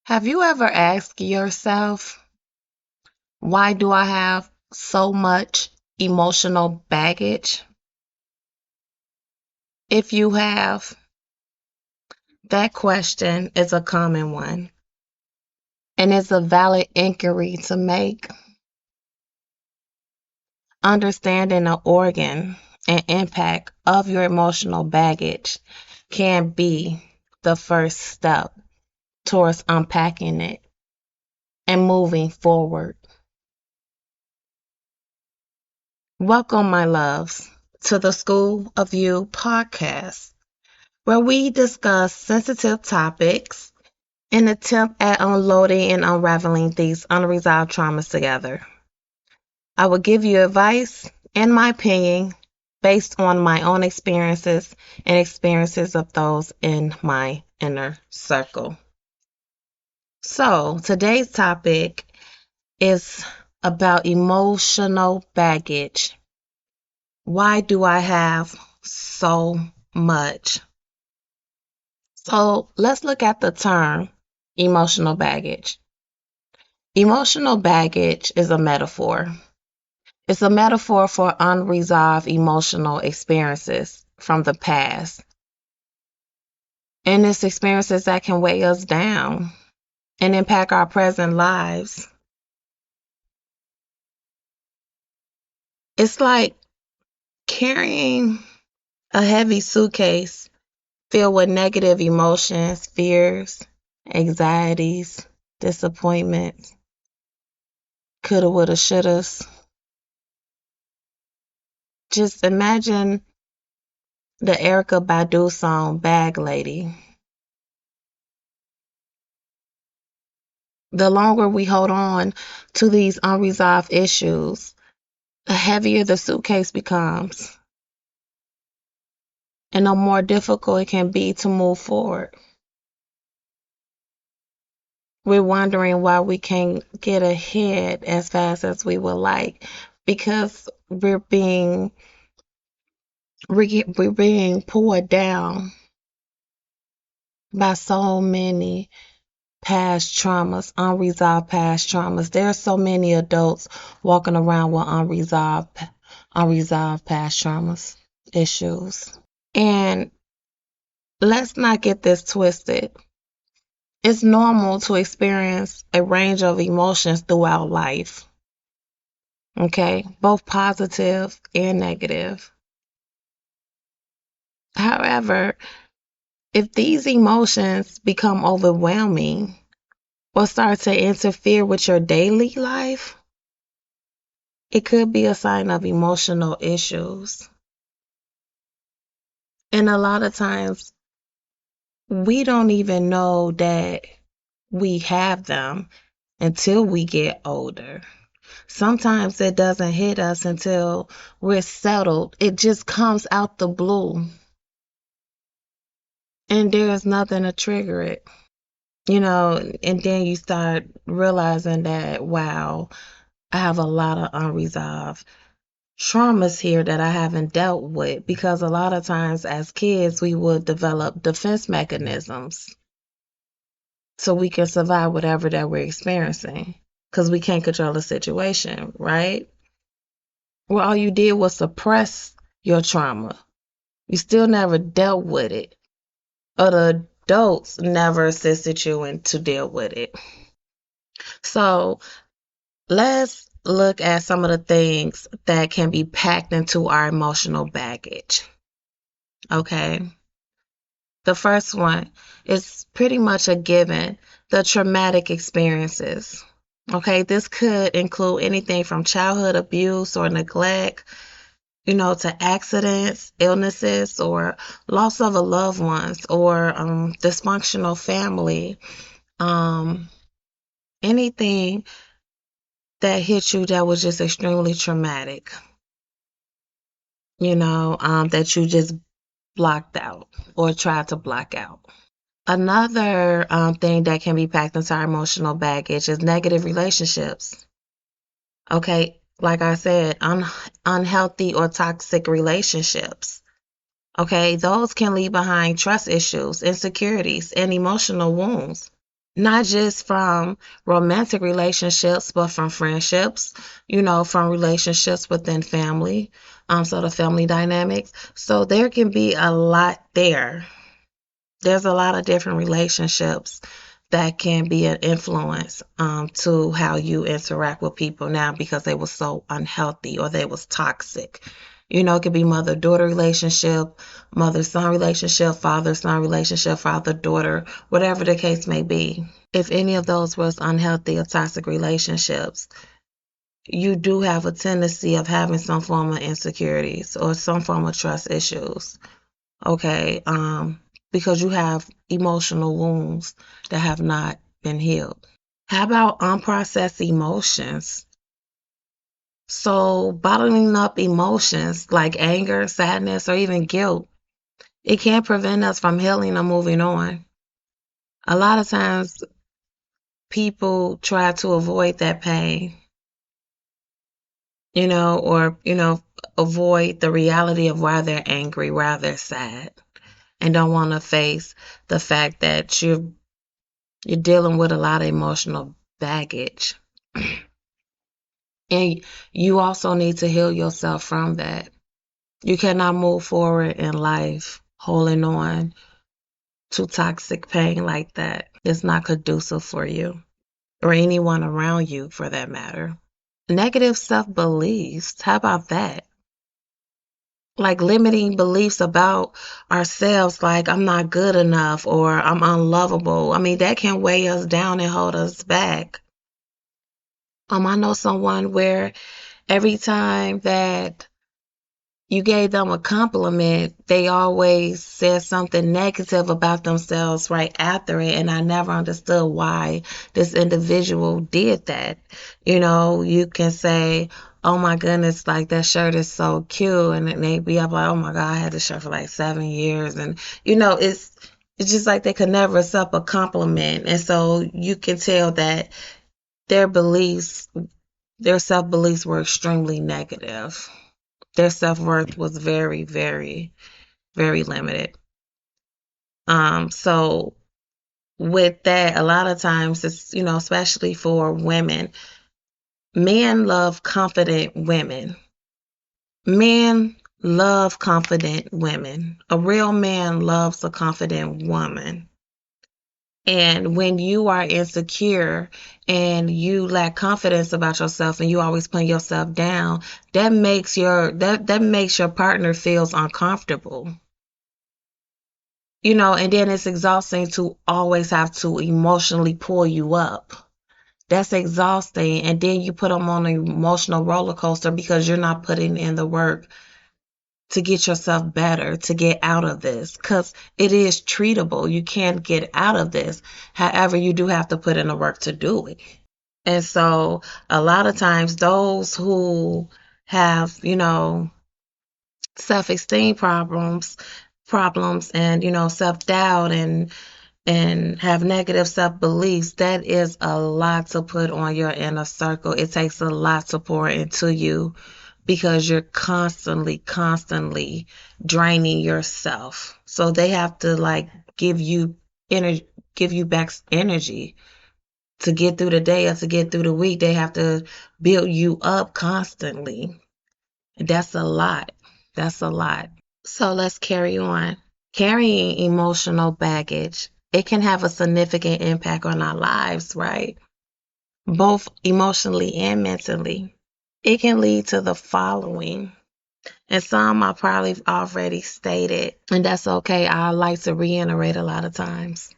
Have you ever asked yourself, why do I have so much emotional baggage? If you have, that question is a common one and it's a valid inquiry to make. Understanding the organ and impact of your emotional baggage can be the first step towards unpacking it and moving forward. Welcome, my loves, to the School of You podcast, where we discuss sensitive topics in attempt at unloading and unraveling these unresolved traumas together. I will give you advice and my opinion based on my own experiences and experiences of those in my inner circle. So, today's topic is about emotional baggage. Why do I have so much? So let's look at the term emotional baggage. Emotional baggage is a metaphor. It's a metaphor for unresolved emotional experiences from the past. And it's experiences that can weigh us down and impact our present lives. It's like carrying a heavy suitcase filled with negative emotions, fears, anxieties, disappointments, coulda, woulda, shouldas. Just imagine the Erica Badu song Bag Lady. The longer we hold on to these unresolved issues, the heavier the suitcase becomes and the more difficult it can be to move forward. We're wondering why we can't get ahead as fast as we would like because we're being poured down by so many past traumas, unresolved past traumas. There are so many adults walking around with unresolved past traumas, issues. And let's not get this twisted. It's normal to experience a range of emotions throughout life. Okay, both positive and negative. However, if these emotions become overwhelming or start to interfere with your daily life, it could be a sign of emotional issues. And a lot of times, we don't even know that we have them until we get older. Sometimes it doesn't hit us until we're settled. It just comes out the blue. And there's nothing to trigger it. And then you start realizing that, wow, I have a lot of unresolved traumas here that I haven't dealt with because a lot of times as kids we would develop defense mechanisms so we can survive whatever that we're experiencing because we can't control the situation, right? Well, all you did was suppress your trauma. You still never dealt with it, or the adults never assisted you in to deal with it. So let's look at some of the things that can be packed into our emotional baggage. Okay. The first one is pretty much a given, the traumatic experiences. Okay, this could include anything from childhood abuse or neglect, to accidents, illnesses, or loss of a loved ones, or dysfunctional family. Um, Anything that hit you that was just extremely traumatic, that you just blocked out or tried to block out. Another thing that can be packed into our emotional baggage is negative relationships. Okay, like I said, unhealthy or toxic relationships. Okay, those can leave behind trust issues, insecurities, and emotional wounds. not just from romantic relationships, but from friendships, from relationships within family, so the family dynamics. So there can be a lot there. There's a lot of different relationships that can be an influence to how you interact with people now because they were so unhealthy or they was toxic. It could be mother-daughter relationship, mother-son relationship, father-son relationship, father-daughter, whatever the case may be. If any of those was unhealthy or toxic relationships, you do have a tendency of having some form of insecurities or some form of trust issues. Okay, because you have emotional wounds that have not been healed. How about unprocessed emotions? So, bottling up emotions like anger, sadness, or even guilt, it can prevent us from healing or moving on. A lot of times, people try to avoid that pain, or, avoid the reality of why they're angry, why they're sad, and don't want to face the fact that you're dealing with a lot of emotional baggage. And you also need to heal yourself from that. You cannot move forward in life holding on to toxic pain like that. It's not conducive for you or anyone around you for that matter. Negative self beliefs. How about that? Like limiting beliefs about ourselves, like I'm not good enough or I'm unlovable. I mean, that can weigh us down and hold us back. I know someone where every time that you gave them a compliment, they always said something negative about themselves right after it. And I never understood why this individual did that. You can say, oh my goodness, like that shirt is so cute. And then they be up like, oh my God, I had this shirt for like 7 years. And, it's just like they could never accept a compliment. And so you can tell that their beliefs, their self beliefs were extremely negative. Their self worth was very, very, very limited. So with that, a lot of times it's, especially for women, men love confident women. Men love confident women. A real man loves a confident woman. And when you are insecure and you lack confidence about yourself and you always put yourself down, that makes your partner feels uncomfortable. And then it's exhausting to always have to emotionally pull you up. That's exhausting. And then you put them on an emotional roller coaster because you're not putting in the work to get yourself better, to get out of this. Because it is treatable. You can get out of this. However, you do have to put in the work to do it. And so a lot of times those who have, self-esteem problems and, self-doubt and have negative self-beliefs, that is a lot to put on your inner circle. It takes a lot to pour into you because you're constantly draining yourself. So they have to like give you energy, give you back energy to get through the day or to get through the week. They have to build you up constantly. That's a lot. That's a lot. So let's carry on. Carrying emotional baggage, it can have a significant impact on our lives, right? Both emotionally and mentally. It can lead to the following, and some I probably already stated, and that's okay. I like to reiterate a lot of times.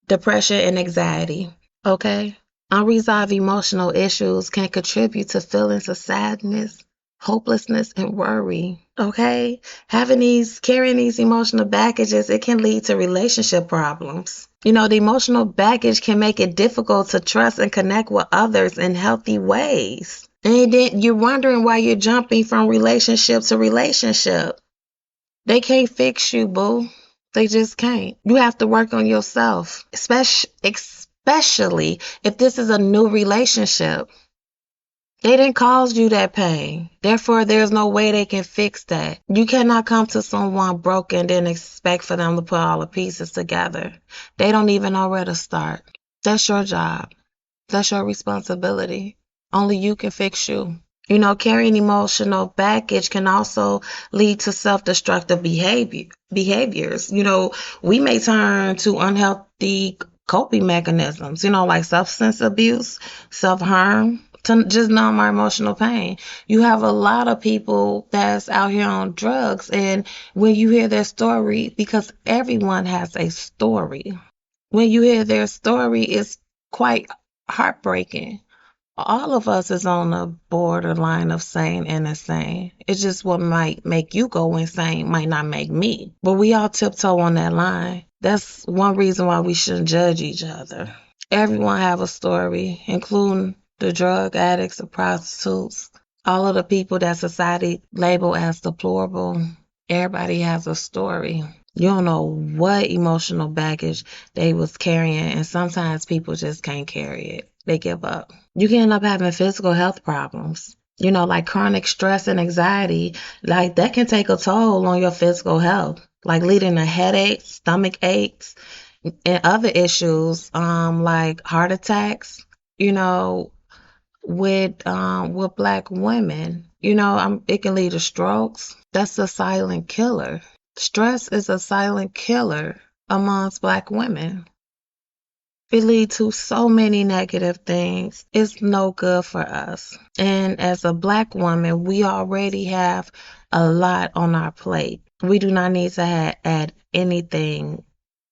Depression and anxiety, okay? Unresolved emotional issues can contribute to feelings of sadness, hopelessness, and worry. Okay? Carrying these emotional baggages, it can lead to relationship problems. The emotional baggage can make it difficult to trust and connect with others in healthy ways. And then you're wondering why you're jumping from relationship to relationship. They can't fix you, boo. They just can't. You have to work on yourself, especially if this is a new relationship. They didn't cause you that pain. Therefore, there's no way they can fix that. You cannot come to someone broken and then expect for them to put all the pieces together. They don't even know where to start. That's your job. That's your responsibility. Only you can fix you. Carrying emotional baggage can also lead to self-destructive behaviors. We may turn to unhealthy coping mechanisms, like substance abuse, self-harm, to just numb our emotional pain. You have a lot of people that's out here on drugs, and when you hear their story, because everyone has a story, when you hear their story, it's quite heartbreaking. All of us is on the borderline of sane and insane. It's just what might make you go insane might not make me. But we all tiptoe on that line. That's one reason why we shouldn't judge each other. Everyone have a story, including the drug addicts, the prostitutes, all of the people that society label as deplorable. Everybody has a story. You don't know what emotional baggage they was carrying, and sometimes people just can't carry it. They give up. You can end up having physical health problems. Like chronic stress and anxiety, like that can take a toll on your physical health, like leading to headaches, stomach aches, and other issues, like heart attacks. You know, with black women, it can lead to strokes. That's a silent killer. Stress is a silent killer amongst black women. It leads to so many negative things. It's no good for us. And as a black woman, we already have a lot on our plate. We do not need to add anything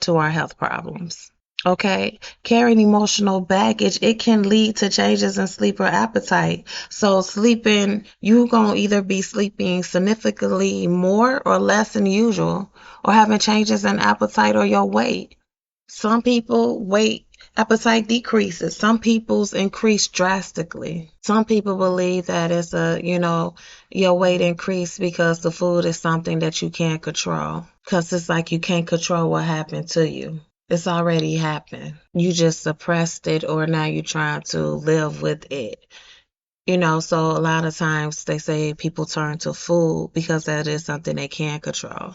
to our health problems. Okay, carrying emotional baggage, it can lead to changes in sleep or appetite. So sleeping, you gonna either be sleeping significantly more or less than usual, or having changes in appetite or your weight. Some people weight appetite decreases. Some people's increase drastically. Some people believe that it's your weight increase because the food is something that you can't control. Because it's like you can't control what happened to you. It's already happened. You just suppressed it, or now you're trying to live with it. So a lot of times they say people turn to food because that is something they can't control.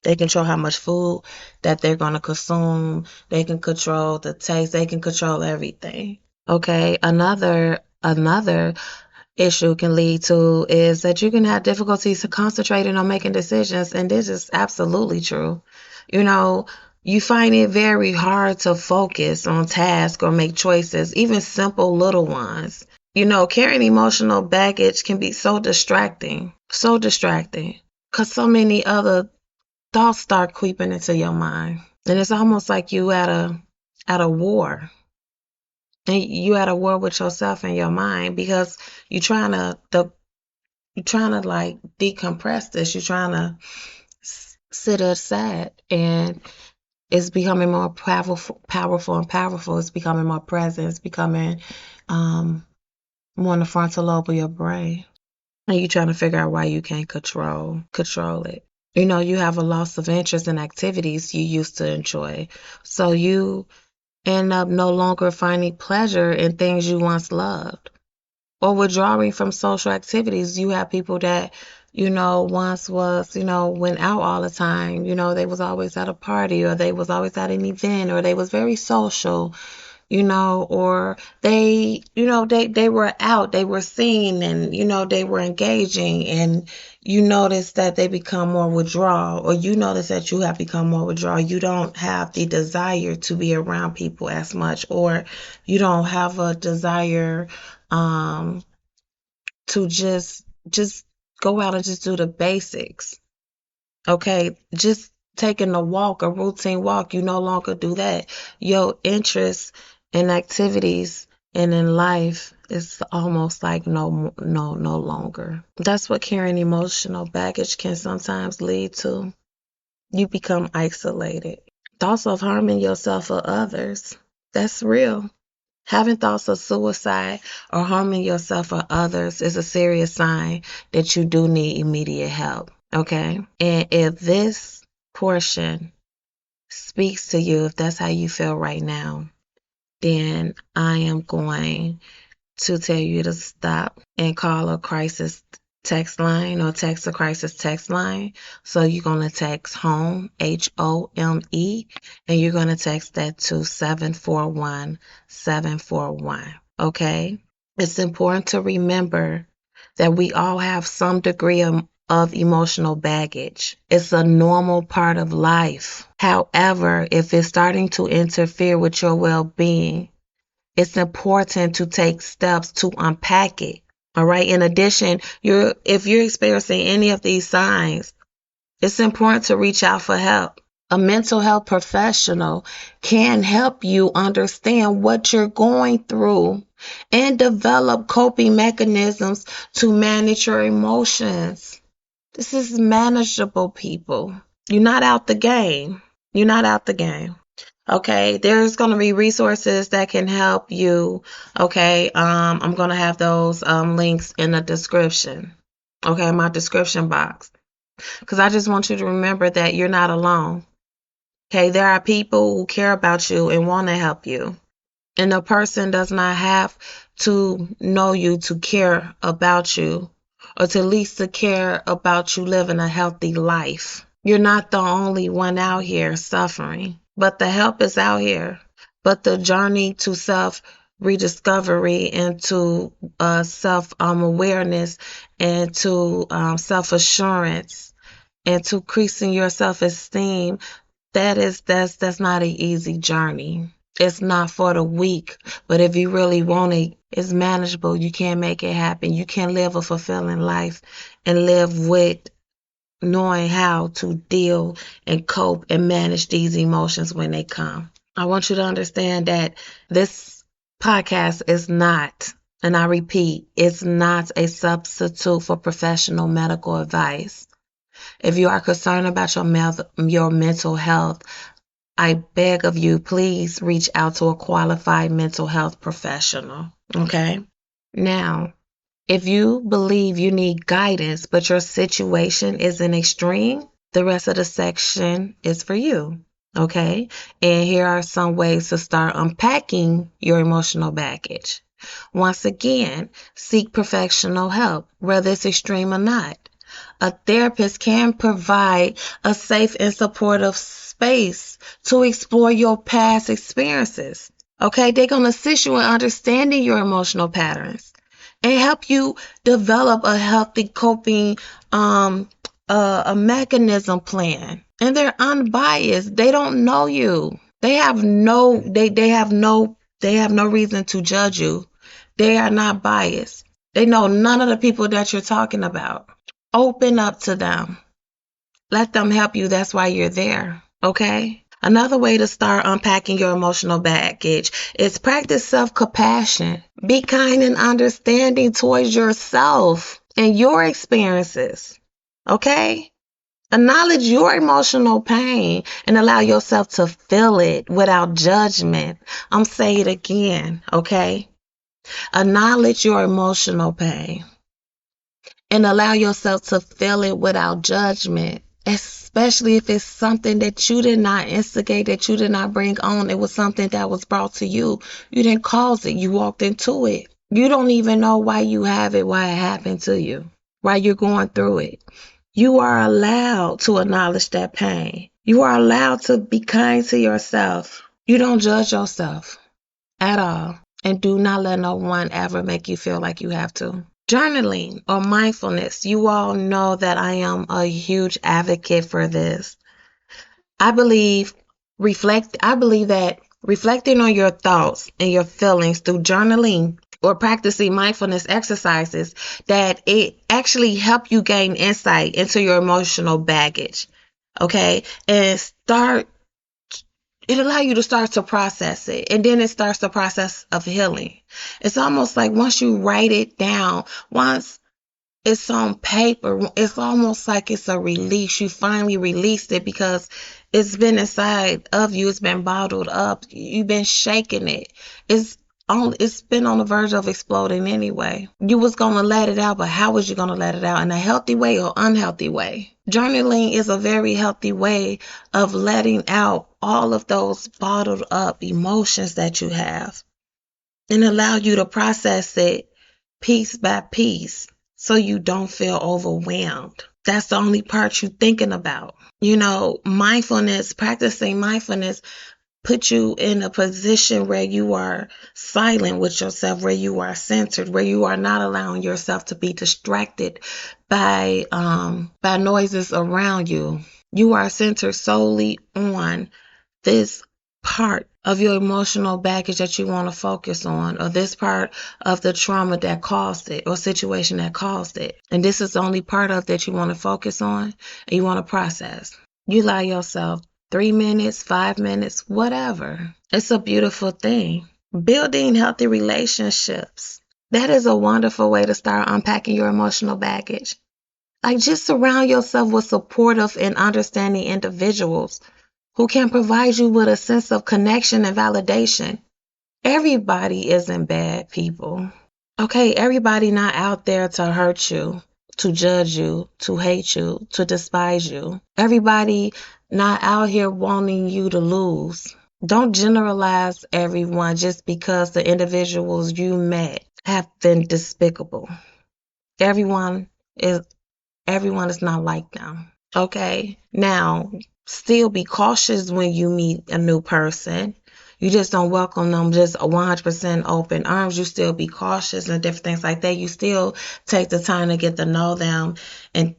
They control how much food that they're going to consume. They can control the taste. They can control everything. Okay. Another issue can lead to is that you can have difficulties concentrating on making decisions. And this is absolutely true. You know, you find it very hard to focus on tasks or make choices, even simple little ones. Carrying emotional baggage can be so distracting, so distracting, because so many other thoughts start creeping into your mind. And it's almost like you at a war. And you at a war with yourself and your mind, because you're trying to like decompress this. You're trying to sit aside, and it's becoming more powerful and powerful. It's becoming more present. It's becoming more in the frontal lobe of your brain. And you're trying to figure out why you can't control it. You have a loss of interest in activities you used to enjoy. So you end up no longer finding pleasure in things you once loved, or withdrawing from social activities. You have people that, once was, went out all the time. They was always at a party, or they was always at an event, or they was very social, or they were out, they were seen, and, they were engaging, and you notice that they become more withdrawal, or you notice that you have become more withdrawal. You don't have the desire to be around people as much, or you don't have a desire to just go out and just do the basics. Okay, just taking a walk, a routine walk, you no longer do that. Your interest in activities and in life is almost like no longer. That's what carrying emotional baggage can sometimes lead to. You become isolated. Thoughts of harming yourself or others. That's real. Having thoughts of suicide or harming yourself or others is a serious sign that you do need immediate help. Okay? And if this portion speaks to you, if that's how you feel right now, then I am going to tell you to stop and call a crisis text line or text a crisis text line. So you're going to text HOME, HOME, and you're going to text that to 741 741. Okay? It's important to remember that we all have some degree of emotional baggage. It's a normal part of life. However, if it's starting to interfere with your well-being, it's important to take steps to unpack it. All right. In addition, if you're experiencing any of these signs, it's important to reach out for help. A mental health professional can help you understand what you're going through and develop coping mechanisms to manage your emotions. This is manageable, people. You're not out the game. You're not out the game. Okay, there's going to be resources that can help you. Okay, I'm going to have those links in the description. Okay, my description box. Because I just want you to remember that you're not alone. Okay, there are people who care about you and want to help you. And a person does not have to know you to care about you, or to at least to care about you living a healthy life. You're not the only one out here suffering, but the help is out here. But the journey to self rediscovery and to self awareness and to self assurance and to increasing your self esteem, that's not an easy journey. It's not for the weak, but if you really want it, it's manageable. You can make it happen. You can live a fulfilling life and live with knowing how to deal and cope and manage these emotions when they come. I want you to understand that this podcast is not, and I repeat, it's not a substitute for professional medical advice. If you are concerned about your mental health, I beg of you, please reach out to a qualified mental health professional. Okay? Now, if you believe you need guidance, but your situation is an extreme, the rest of the section is for you. Okay? And here are some ways to start unpacking your emotional baggage. Once again, seek professional help, whether it's extreme or not. A therapist can provide a safe and supportive space to explore your past experiences. Okay, they're going to assist you in understanding your emotional patterns and help you develop a healthy coping a mechanism plan. And they're unbiased. They don't know you. They have no reason to judge you. They are not biased. They know none of the people that you're talking about. Open up to them. Let them help you. That's why you're there. Okay? Another way to start unpacking your emotional baggage is practice self-compassion. Be kind and understanding towards yourself and your experiences. Okay? Acknowledge your emotional pain and allow yourself to feel it without judgment. I'm saying it again. Okay? Acknowledge your emotional pain and allow yourself to feel it without judgment, especially if it's something that you did not instigate, that you did not bring on. It was something that was brought to you. You didn't cause it. You walked into it. You don't even know why you have it, why it happened to you, why you're going through it. You are allowed to acknowledge that pain. You are allowed to be kind to yourself. You don't judge yourself at all. And do not let no one ever make you feel like you have to. Journaling or mindfulness. You all know that I am a huge advocate for this. I believe that reflecting on your thoughts and your feelings through journaling or practicing mindfulness exercises, that it actually help you gain insight into your emotional baggage. Okay? And it allow you to start to process it, and then it starts the process of healing. It's almost like once you write it down, once it's on paper, it's almost like it's a release. You finally released it because it's been inside of you. It's been bottled up. You've been shaking it. It's been on the verge of exploding anyway. You was going to let it out, but how was you going to let it out? In a healthy way or unhealthy way? Journaling is a very healthy way of letting out all of those bottled up emotions that you have and allow you to process it piece by piece. so you don't feel overwhelmed. That's the only part you're thinking about. You know, mindfulness, practicing mindfulness put you in a position where you are silent with yourself, where you are centered, where you are not allowing yourself to be distracted by noises around you. You are centered solely on this part of your emotional baggage that you want to focus on, or this part of the trauma that caused it, or situation that caused it. And this is the only part of that you want to focus on and you want to process. You allow yourself 3 minutes, 5 minutes, whatever. It's a beautiful thing. Building healthy relationships. That is a wonderful way to start unpacking your emotional baggage. Like, just surround yourself with supportive and understanding individuals who can provide you with a sense of connection and validation. Everybody isn't bad people. Okay, everybody not out there to hurt you, to judge you, to hate you, to despise you. Everybody not out here wanting you to lose. Don't generalize everyone just because the individuals you met have been despicable. Everyone is everyone is not like them. Okay? Now, still be cautious when you meet a new person. You just don't welcome them just 100% open arms. You still be cautious and different things like that. You still take the time to get to know them and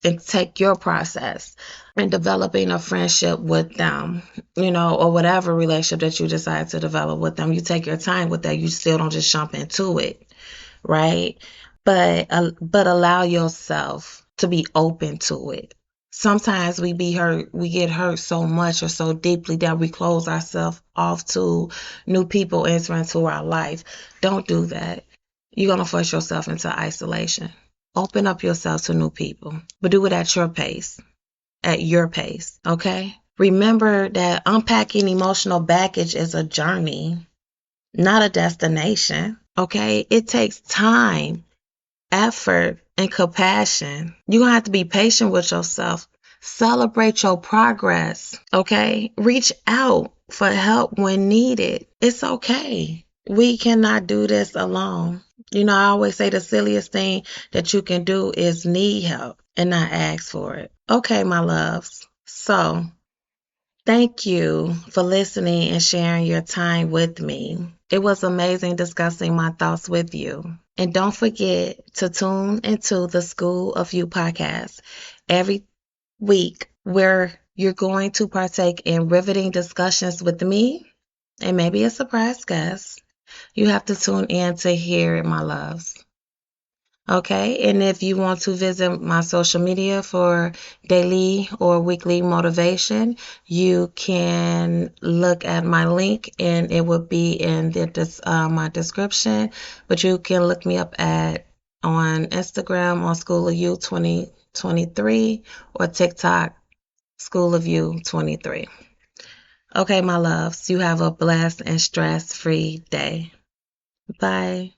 take your process in developing a friendship with them, or whatever relationship that you decide to develop with them. You take your time with that. You still don't just jump into it, right? But allow yourself to be open to it. Sometimes we get hurt so much or so deeply that we close ourselves off to new people entering into our life. Don't do that. You're going to force yourself into isolation. Open up yourself to new people, but do it at your pace, okay? Remember that unpacking emotional baggage is a journey, not a destination, okay? It takes time, effort, and compassion. You're going to have to be patient with yourself. Celebrate your progress, okay? Reach out for help when needed. It's okay. We cannot do this alone. I always say the silliest thing that you can do is need help and not ask for it. Okay, my loves. So, thank you for listening and sharing your time with me. It was amazing discussing my thoughts with you. And don't forget to tune into the School of You podcast every week, where you're going to partake in riveting discussions with me and maybe a surprise guest. You have to tune in to hear it, my loves. Okay, and if you want to visit my social media for daily or weekly motivation, you can look at my link, and it will be in my description. But you can look me up on Instagram on School of You 2023 or TikTok School of You 23. Okay, my loves, you have a blessed and stress-free day. Bye.